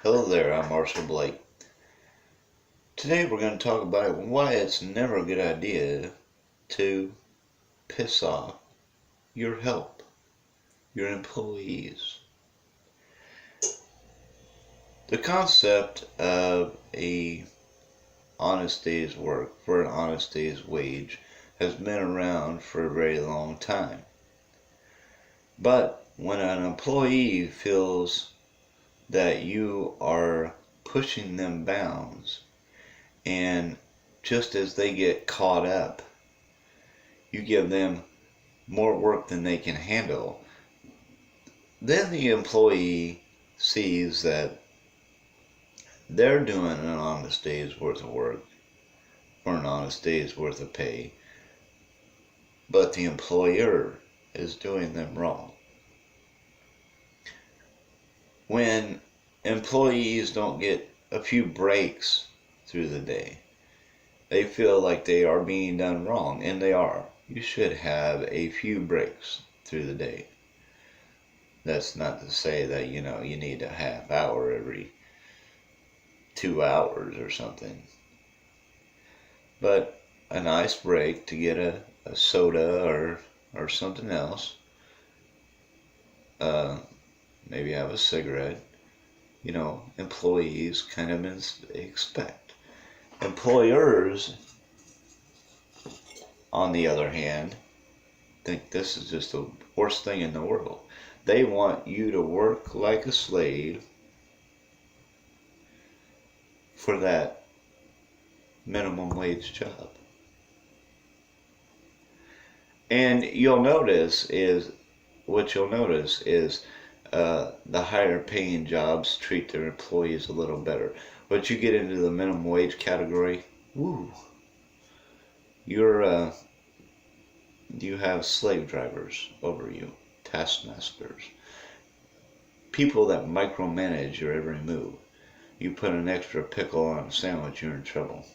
Hello there, I'm Marshall Blake. Today we're going to talk about why it's never a good idea to piss off your help, your employees. The concept of a honest day's work for an honest day's wage has been around for a very long time. But when an employee feels that you are pushing them bounds, and just as they get caught up, you give them more work than they can handle, then the employee sees that they're doing an honest day's worth of work for an honest day's worth of pay, but the employer is doing them wrong. When employees don't get a few breaks through the day, they feel like they are being done wrong, and they are. You should have a few breaks through the day. That's not to say that, you need a half hour every 2 hours or something. But a nice break to get a soda or something else. Maybe have a cigarette. Employees kind of expect. Employers, on the other hand, think this is just the worst thing in the world. They want you to work like a slave for that minimum wage job. And what you'll notice is the higher paying jobs treat their employees a little better. But you get into the minimum wage category, you have slave drivers over you, taskmasters, people that micromanage your every move. You put an extra pickle on a sandwich, you're in trouble.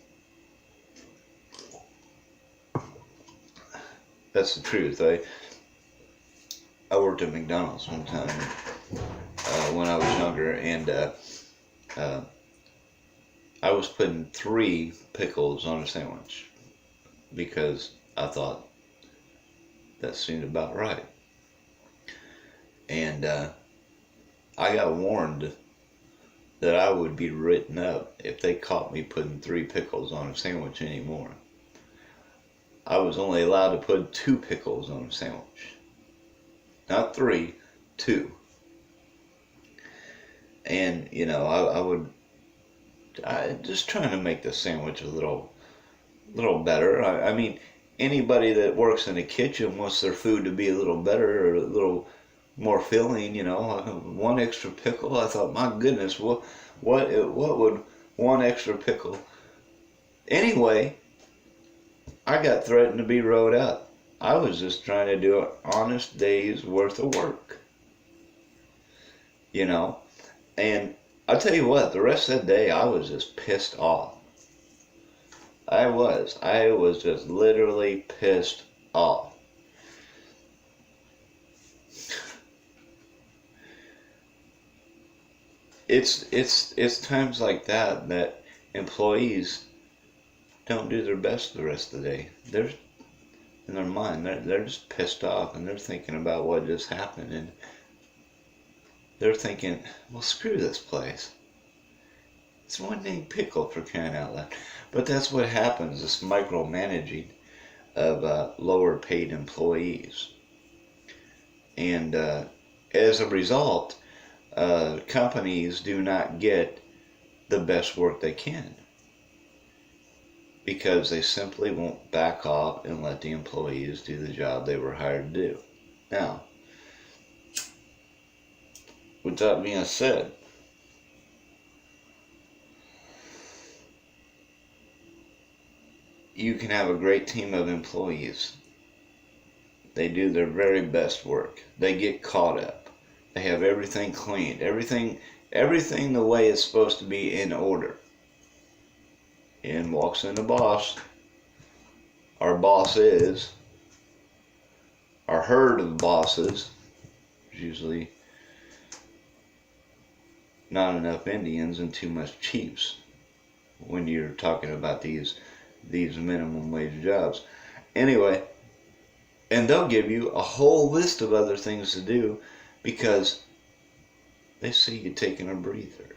That's the truth. I worked at McDonald's one time when I was younger, and I was putting 3 pickles on a sandwich because I thought that seemed about right. And I got warned that I would be written up if they caught me putting 3 pickles on a sandwich anymore. I was only allowed to put 2 pickles on a sandwich. Not 3, 2. And, I just trying to make the sandwich a little better. I mean, anybody that works in a kitchen wants their food to be a little better or a little more filling, 1 extra pickle. I thought, my goodness, what would 1 extra pickle? Anyway, I got threatened to be wrote up. I was just trying to do an honest day's worth of work. And I'll tell you what, the rest of the day I was just pissed off. I was just literally pissed off. It's times like that employees don't do their best the rest of the day. They're in their mind, they're just pissed off, and they're thinking about what just happened, and they're thinking, well, screw this place. It's 1 dang pickle, for crying out loud. But that's what happens, this micromanaging of lower paid employees. And as a result, companies do not get the best work they can, because they simply won't back off and let the employees do the job they were hired to do. Now, with that being said, you can have a great team of employees. They do their very best work. They get caught up. They have everything cleaned, everything the way it's supposed to be, in order. In walks in the boss. Our boss is, our herd of bosses, usually not enough Indians and too much chiefs when you're talking about these minimum wage jobs. Anyway, and they'll give you a whole list of other things to do because they see you taking a breather.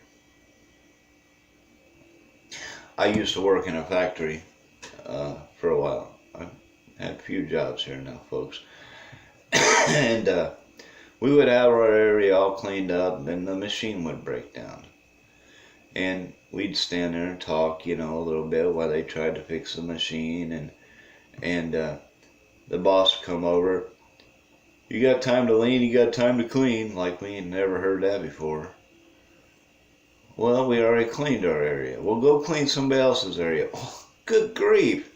I used to work in a factory for a while. I've had a few jobs here now, folks. And we would have our area all cleaned up, then the machine would break down. And we'd stand there and talk, a little bit while they tried to fix the machine. And the boss would come over. You got time to lean, you got time to clean. Like we ain't never heard that before. Well, we already cleaned our area. We'll go clean somebody else's area. Oh, good grief.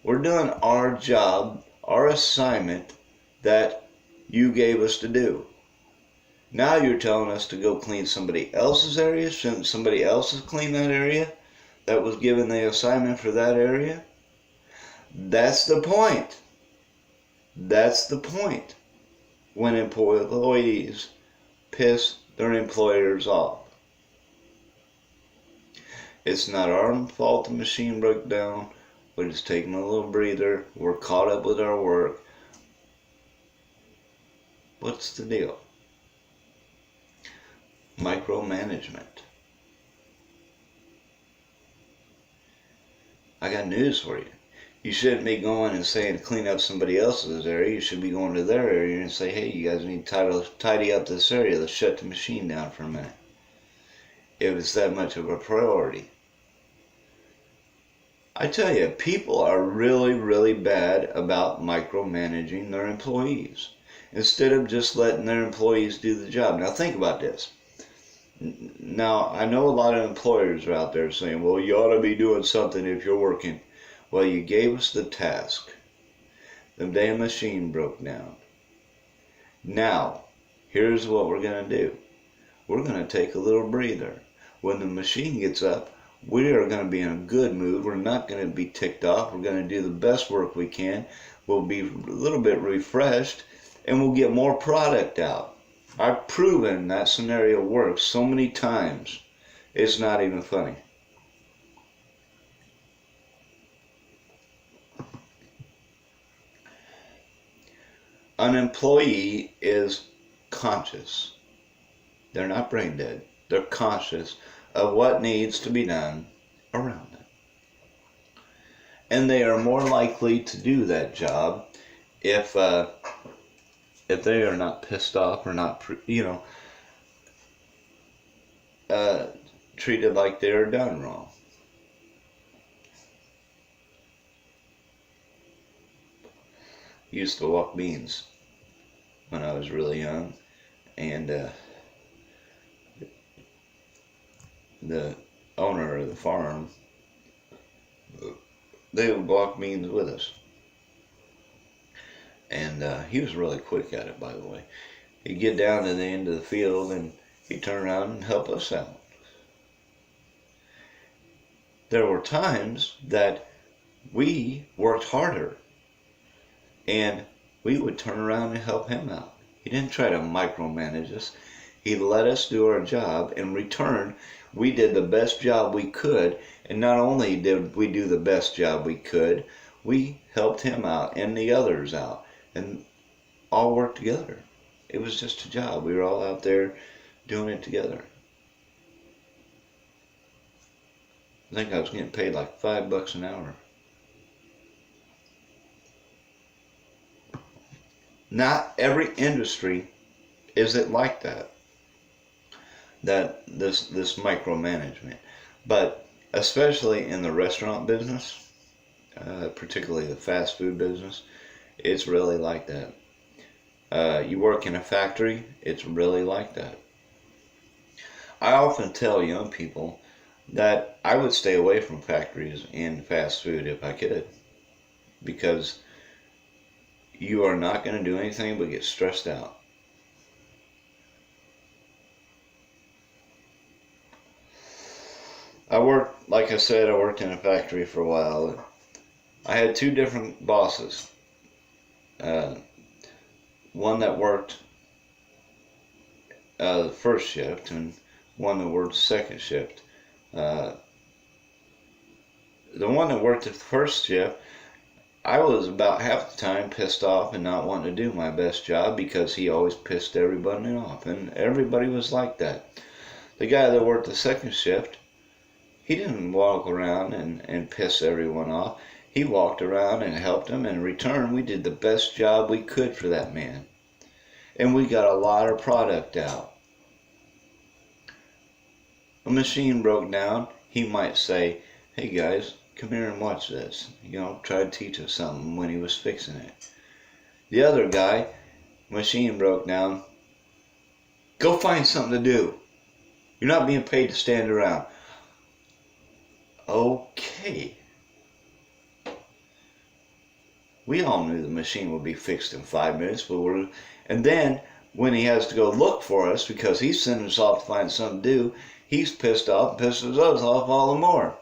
We're doing our job, our assignment that you gave us to do. Now you're telling us to go clean somebody else's area? Shouldn't somebody else have cleaned that area that was given the assignment for that area? That's the point. That's the point. When employees piss their employers off. It's not our fault the machine broke down. We're just taking a little breather. We're caught up with our work. What's the deal? Micromanagement. I got news for you. You shouldn't be going and saying clean up somebody else's area. You should be going to their area and say, hey, you guys need to tidy up this area. Let's shut the machine down for a minute. If it's that much of a priority. I tell you, people are really, really bad about micromanaging their employees instead of just letting their employees do the job. Now think about this. Now, I know a lot of employers are out there saying, well, you ought to be doing something if you're working. Well, you gave us the task. The damn machine broke down. Now, here's what we're going to do. We're going to take a little breather. When the machine gets up, we are going to be in a good mood. We're not going to be ticked off. We're going to do the best work we can. We'll be a little bit refreshed, and we'll get more product out. I've proven that scenario works so many times, it's not even funny. An employee is conscious. They're not brain dead. They're conscious of what needs to be done around them. And they are more likely to do that job if they are not pissed off or not, treated like they are done wrong. Used to walk beans when I was really young, and the owner of the farm, they would walk beans with us. And he was really quick at it, by the way. He'd get down to the end of the field and he'd turn around and help us out. There were times that we worked harder and we would turn around and help him out. He didn't try to micromanage us. He let us do our job. In return, we did the best job we could. And not only did we do the best job we could, we helped him out and the others out. And all worked together. It was just a job. We were all out there doing it together. I think I was getting paid like $5 an hour. Not every industry is it like that. This micromanagement. But especially in the restaurant business, particularly the fast food business, it's really like that. You work in a factory, it's really like that. I often tell young people that I would stay away from factories and fast food if I could, because you are not going to do anything but get stressed out. Like I said, I worked in a factory for a while. I had two different bosses. One that worked the first shift and one that worked the second shift. Uh, the one that worked the first shift, I was about half the time pissed off and not wanting to do my best job because he always pissed everybody off, and everybody was like that. The guy that worked the second shift, he didn't walk around and piss everyone off. He walked around and helped them, and in return, we did the best job we could for that man. And we got a lot of product out. A machine broke down, he might say, hey guys, come here and watch this. Try to teach us something when he was fixing it. The other guy, machine broke down, go find something to do. You're not being paid to stand around. Okay. We all knew the machine would be fixed in 5 minutes, and then when he has to go look for us because he's sending us off to find something to do, he's pissed off and pisses us off all the more.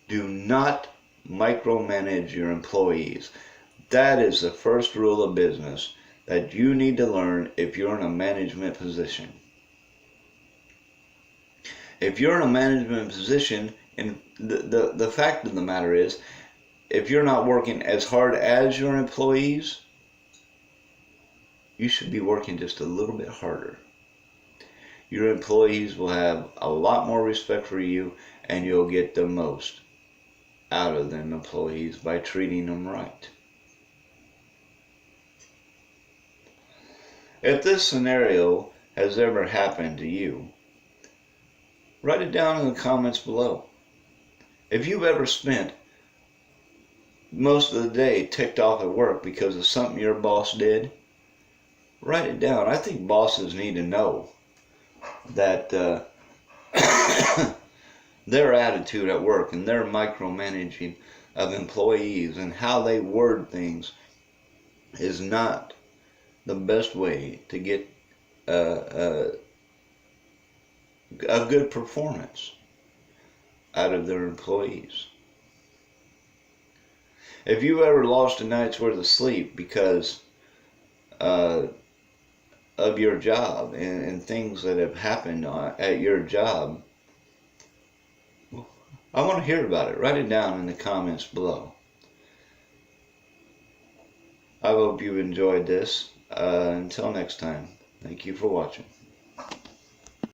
Do not micromanage your employees. That is the first rule of business that you need to learn if you're in a management position. If you're in a management position, and the fact of the matter is, if you're not working as hard as your employees, you should be working just a little bit harder. Your employees will have a lot more respect for you, and you'll get the most out of them employees by treating them right. If this scenario has ever happened to you, write it down in the comments below. If you've ever spent most of the day ticked off at work because of something your boss did, write it down. I think bosses need to know that their attitude at work and their micromanaging of employees and how they word things is not the best way to get a good performance out of their employees. If you ever lost a night's worth of sleep because of your job and things that have happened at your job, I want to hear about it. Write it down in the comments below. I hope you enjoyed this. Until next time, thank you for watching.